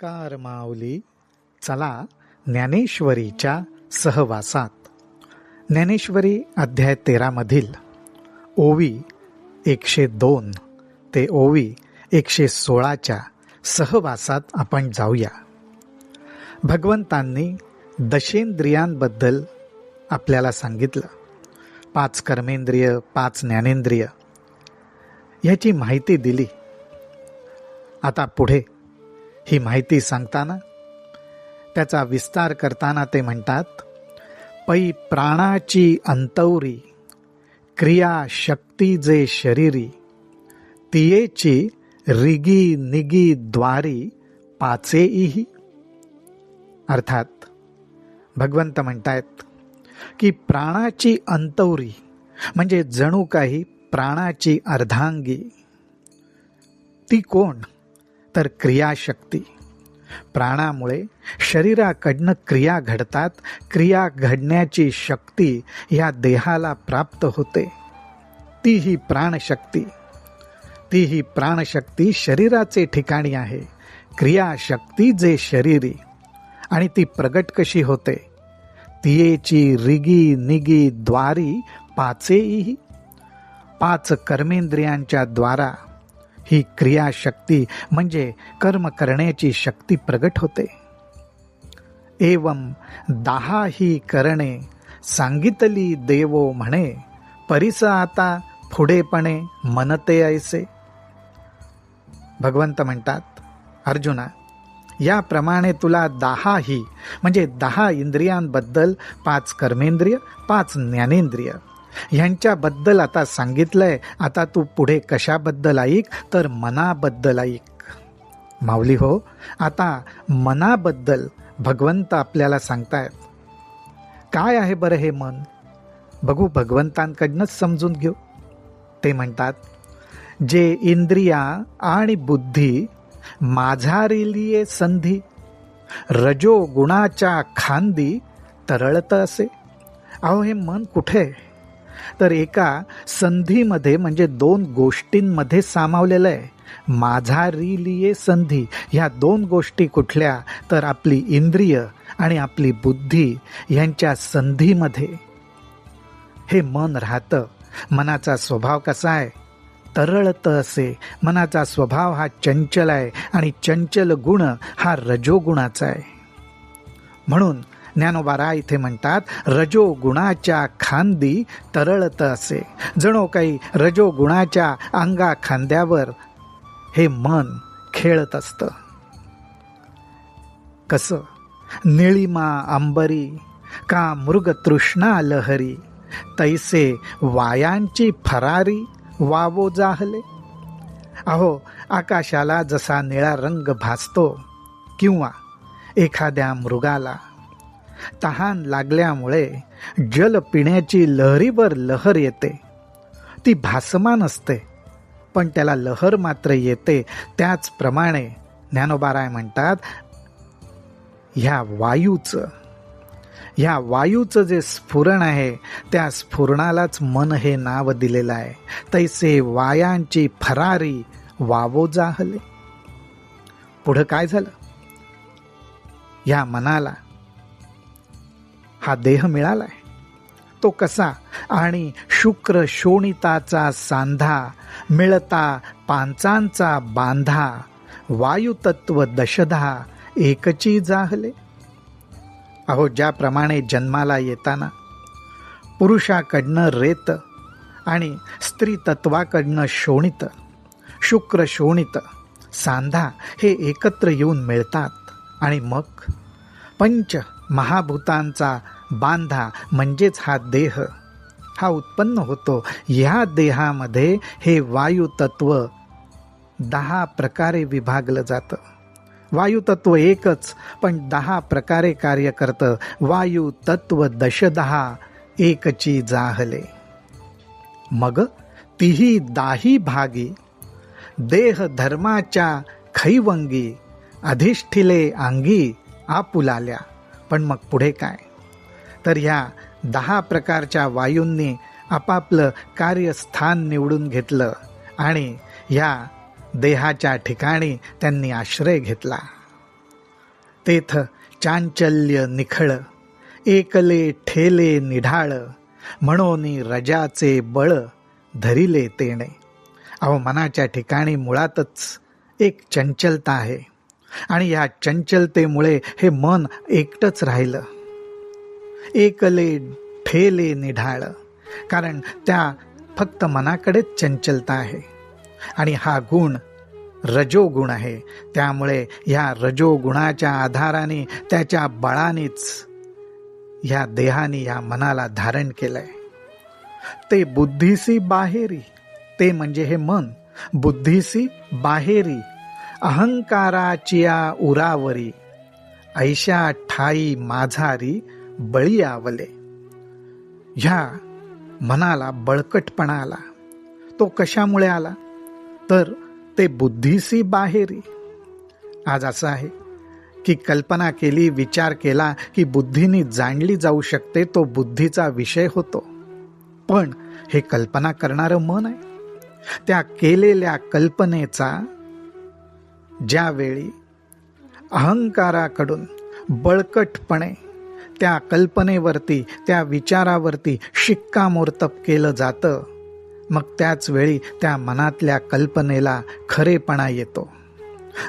Car माऊली, चला ज्ञानेश्वरीच्या सहवासात. ज्ञानेश्वरी अध्याय 13 मधील ओवी 102 ते ओवी 116च्या सहवासात आपण जाऊया. भगवंतांनी दशेंद्रियांबद्दल आपल्याला सांगितलं. 5 कर्मेंद्रिय, 5 ज्ञानेंद्रिय याची माहिती दिली. आता पुढे ही माहिती सांगताना, त्याचा विस्तार करताना ते म्हणतात, पै प्राणाची अंतौरी, क्रिया शक्ती जे शरीरी, तियेची रिगी निगी द्वारी पाचेही. अर्थात भगवंत म्हणतायत की प्राणाची अंतौरी म्हणजे जणू काही प्राणाची अर्धांगी. ती कोण? तर क्रियाशक्ती. प्राणामुळे शरीराकडनं क्रिया घडतात. क्रिया घडण्याची शक्ती या देहाला प्राप्त होते. ती ही प्राणशक्ती. ती ही प्राणशक्ती शरीराचे ठिकाणी आहे. क्रियाशक्ती जे शरीरी. आणि ती प्रगट कशी होते? तियेची रिगी निगी द्वारी पाचेही. 5 कर्मेंद्रियांच्या द्वारा ही क्रियाशक्ती म्हणजे कर्म करण्याची शक्ती प्रगट होते. एवं 10 ही करणे सांगितली देवो म्हणे, परिस आता पुढेपणे मनते ऐसे. भगवंत म्हणतात, अर्जुना, याप्रमाणे तुला 10 ही म्हणजे 10 इंद्रियांबद्दल 5 कर्मेंद्रिय, 5 ज्ञानेंद्रिय ह्यांच्याबद्दल आता सांगितलंय. आता तू पुढे कशाबद्दल ऐक? तर मनाबद्दल ऐक. माऊली हो, आता मनाबद्दल भगवंत आपल्याला सांगतायत. काय आहे बरं हे मन? बघू, भगवंतांकडनंच समजून घेऊ. ते म्हणतात, जे इंद्रिया आणि बुद्धी माझारिलिये संधी, रजो गुणाच्या खांदी तरळत असे. अहो, हे मन कुठे? तर एका संधीमध्ये म्हणजे 2 गोष्टींमध्ये सामावलेलं आहे. माझारिलिये संधी. ह्या 2 गोष्टी कुठल्या? तर आपली इंद्रिय आणि आपली बुद्धी यांच्या संधीमध्ये हे मन राहतं. मनाचा स्वभाव कसा आहे? तरळत असे. मनाचा स्वभाव हा चंचल आहे आणि चंचल गुण हा रजोगुणाचा आहे. म्हणून ज्ञानोबा इथे म्हणतात, रजो गुणाच्या खांदी तरळत असे. जणू काही रजो गुणाच्या अंगा खांद्यावर हे मन खेळत असतं. कसं? निळिमा अंबरी का मृग तृष्णा लहरी, तैसे वायांची फरारी वावो जाहले. अहो, आकाशाला जसा निळा रंग भासतो किंवा एखाद्या मृगाला तहान लागल्यामुळे जल पिण्याची लहरीवर लहर येते. ती भासमान असते, पण त्याला लहर मात्र येते. त्याचप्रमाणे ज्ञानोबा म्हणतात, ह्या वायूचं जे स्फुरण आहे, त्या स्फुरणालाच मन हे नाव दिलेलं आहे. तैसे वायांची फरारी वावो जाहले. पुढं काय झालं? ह्या मनाला हा देह मिळालाय. तो कसा? आणि शुक्र शोणिताचा सांधा, मिळता पांचांचा बांधा, वायुतत्व दशधा एकची जाहले. अहो, ज्याप्रमाणे जन्माला येताना पुरुषाकडनं रेत आणि स्त्री तत्वाकडनं शोणित, शुक्र शोणित, सांधा हे एकत्र येऊन मिळतात आणि मग पंच महाभूतांचा बांधा म्हणजेच हा देह हा उत्पन्न होतो. ह्या देहामध्ये हे वायुतत्व 10 प्रकारे विभागलं जातं. वायुतत्व एकच, पण 10 प्रकारे कार्य करतं. वायुतत्व दशदहा एकची जाहले. मग तिही 10 भागी देह धर्माच्या खैवंगी, अधिष्ठिले अंगी आपुलाल्या. पण मग पुढे काय? तर ह्या 10 प्रकारच्या वायूंनी आपापलं कार्यस्थान निवडून घेतलं आणि ह्या देहाच्या ठिकाणी त्यांनी आश्रय घेतला. तेथ चांचल्य निखळ, एकले ठेले निढाळ, म्हणोनी रजाचे बळ, धरिले तेणे. अहो, मनाच्या ठिकाणी मुळातच एक चंचलता आहे आणि या चंचलतेमुळे हे मन एकटंच राहिलं. एकले ठेले निढाळ, कारण त्या फक्त मनाकडेच चंचलता आहे आणि हा गुण रजोगुण आहे. त्यामुळे ह्या रजोगुणाच्या आधाराने, त्याच्या बळानेच ह्या देहाने ह्या मनाला धारण केलंय. ते बुद्धीसी बाहेरी, ते म्हणजे हे मन, बुद्धीसी बाहेरी, अहंकाराचिया उरावरी, ऐशा ठाई माझारी, बळी आवले. ह्या मनाला बळकटपणा आला. तो कशामुळे आला? तर ते बुद्धीसी बाहेरी. आज असं आहे की कल्पना केली, विचार केला की बुद्धीने जाणली जाऊ शकते, तो बुद्धीचा विषय होतो. पण हे कल्पना करणारं मन आहे. त्या केलेल्या कल्पनेचा ज्यावेळी अहंकाराकडून बळकटपणे त्या कल्पनेवरती, त्या विचारावरती शिक्कामोर्तब केलं जातं, मग त्याच वेळी त्या मनातल्या कल्पनेला खरेपणा येतो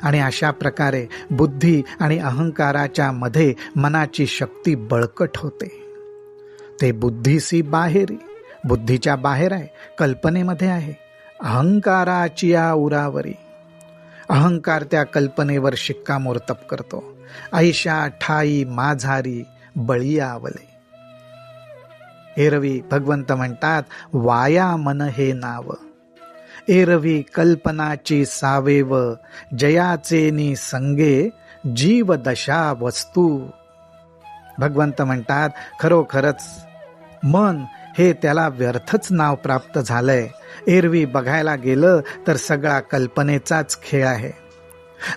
आणि अशा प्रकारे बुद्धी आणि अहंकाराच्या मध्ये मनाची शक्ती बळकट होते. ते बुद्धीसी बाहेरी, बुद्धीच्या बाहेर आहे, कल्पनेमध्ये आहे. अहंकाराची या उरावरी, अहंकार त्या कल्पनेवर शिक्कामोर्तब करतो. ऐशा ठाई माझारी, बळी आवले. एरवी भगवंत म्हणतात, वाया मन हे नाव, एरवी कल्पनाची सावेव, जयाचेनी संगे, जीव दशा वस्तू. भगवंत म्हणतात, खरोखरच मन हे त्याला व्यर्थच नाव प्राप्त झालंय. एरवी बघायला गेलं तर सगळा कल्पनेचाच खेळ आहे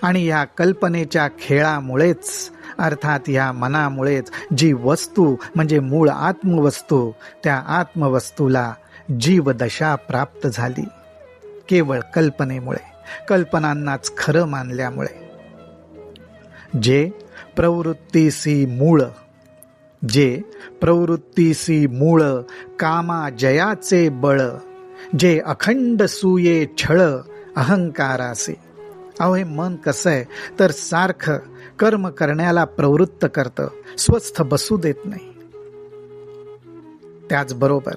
आणि या कल्पनेच्या खेळामुळेच, अर्थात या मनामुळेच जी वस्तू म्हणजे मूळ आत्मवस्तू, त्या आत्मवस्तूला जीवदशा प्राप्त झाली. केवळ कल्पनेमुळे, कल्पनांनाच खरं मानल्यामुळे. जे प्रवृत्तीसी मूळ, जे प्रवृत्तीसी मूळ, कामा जयाचे बळ, जे अखंड सूये छळ, अहंकारासे. अहो, हे मन कसं आहे तर सारखं कर्म करण्याला प्रवृत्त करतं, स्वस्थ बसू देत नाही. त्याचबरोबर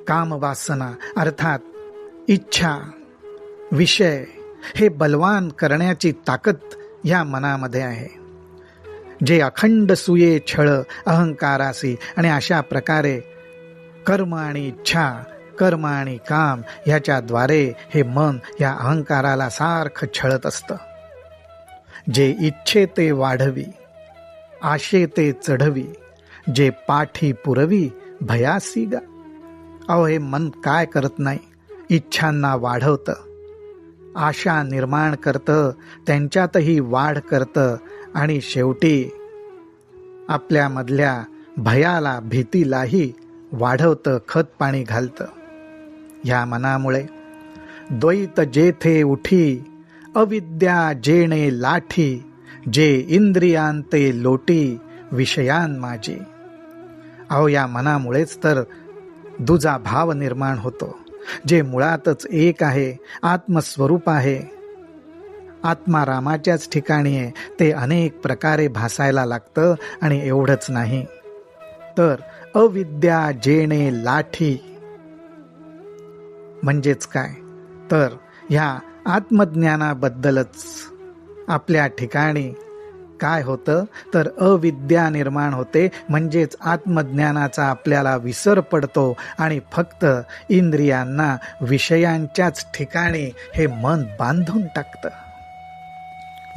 कामवासना अर्थात इच्छा, विषय हे बलवान करण्याची ताकद या मनामध्ये आहे. जे अखंड सुये छळ, अहंकारासी. आणि अशा प्रकारे कर्म आणि इच्छा, कर्म आणि काम ह्याच्याद्वारे हे मन या अहंकाराला सारखं छळत असतं. जे इच्छे ते वाढवी, आशे ते चढवी, जे पाठी पुरवी, भयासी गा. अहो, हे मन काय करत नाही, इच्छांना वाढवतं, आशा निर्माण करतं, त्यांच्यातही वाढ करतं आणि शेवटी आपल्यामधल्या भयाला, भीतीलाही वाढवतं, खत पाणी घालतं. ह्या मनामुळे द्वैत जेथे उठी, अविद्या जेणे लाठी, जे इंद्रियांते लोटी, विषयान माझी. अहो, या मनामुळेच तर दुजा भाव निर्माण होतो, जे मुळातच एक आहे, आत्मस्वरूप आहे, आत्मारामाच्याच ठिकाणी आहे. ते अनेक प्रकारे भासायला लागतं. आणि एवढंच नाही तर अविद्या जेणे लाठी म्हणजेच काय तर ह्या आत्मज्ञानाबद्दलच आपल्या ठिकाणी काय होतं तर अविद्या निर्माण होते, म्हणजेच आत्मज्ञानाचा आपल्याला विसर पडतो आणि फक्त इंद्रियांना, विषयांच्याच ठिकाणी हे मन बांधून टाकतं.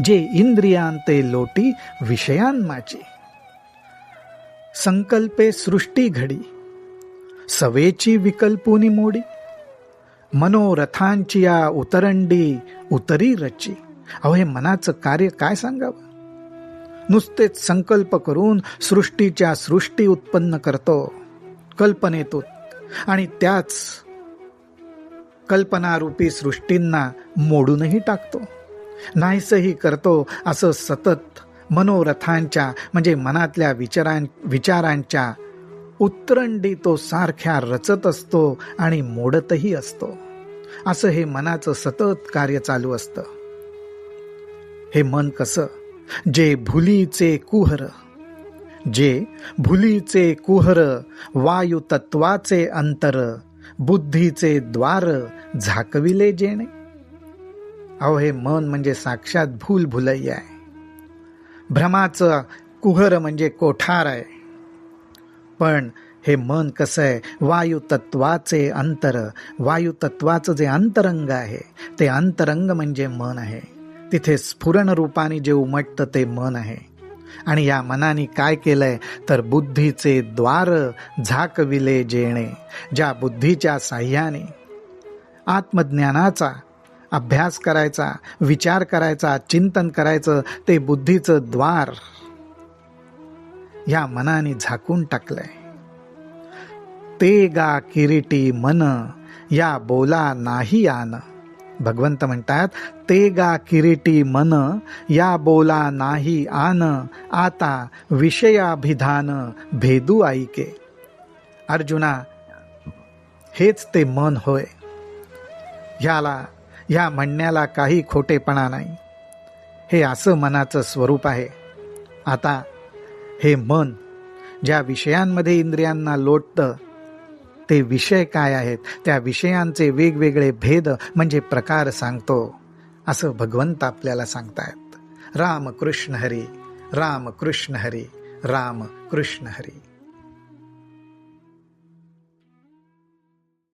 जे इंद्रियांते लोटी, विषयान माझी. संकल्पे सृष्टी घडी, सवेची विकल्पुनी मोडी, मनोरथांची या उतरंडी, उतरी रची. अहो, हे मनाचं कार्य काय सांगावं. नुसतेच संकल्प करून सृष्टीच्या सृष्टी उत्पन्न करतो कल्पनेतून आणि त्याच कल्पनारूपी सृष्टींना मोडूनही टाकतो, नाहीसही करतो. असं सतत मनोरथांच्या म्हणजे मनातल्या विचारांच्या उतरंडी तो सारख्या रचत असतो आणि मोडतही असतो. असं हे मनाचं सतत कार्य चालू असतं. हे मन कसं, जे भुलीचे कुहर वायू तत्वाचे अंतर बुद्धीचे द्वार झाकविले जेणे. अहो, हे मन म्हणजे साक्षात भुलैया आहे. भ्रमाचं कुहर म्हणजे कोठार आहे. पण हे मन कसं आहे, वायुतत्वाचे अंतर, वायुतत्वाचं जे अंतरंग आहे ते अंतरंग म्हणजे मन आहे. तिथे स्फुरण रूपाने जे उमटतं ते मन आहे. आणि या मनाने काय केलंय तर बुद्धीचे द्वार झाकविले जेणे. ज्या बुद्धीच्या साह्याने आत्मज्ञानाचा अभ्यास करायचा, विचार करायचा, चिंतन करायचं, ते बुद्धीचं द्वार या मनाने झाकून टाकलंय. ते गा किरीटी मन या बोला नाही आन. भगवंत म्हणतात, ते गा किरीटी मन या बोला नाही आन आता विषयाभिधान भेदू ऐके. अर्जुना, हेच ते मन होय. ह्या म्हणण्याला काही खोटेपणा नाही. हे असं मनाचं स्वरूप आहे. आता हे मन ज्या विषयांमध्ये इंद्रियांना लोटतं ते विषय काय आहेत, त्या विषयांचे वेगवेगळे भेद म्हणजे प्रकार सांगतो, असं भगवंत आपल्याला सांगतायत. राम कृष्ण हरी, राम कृष्ण हरी, राम कृष्ण हरी.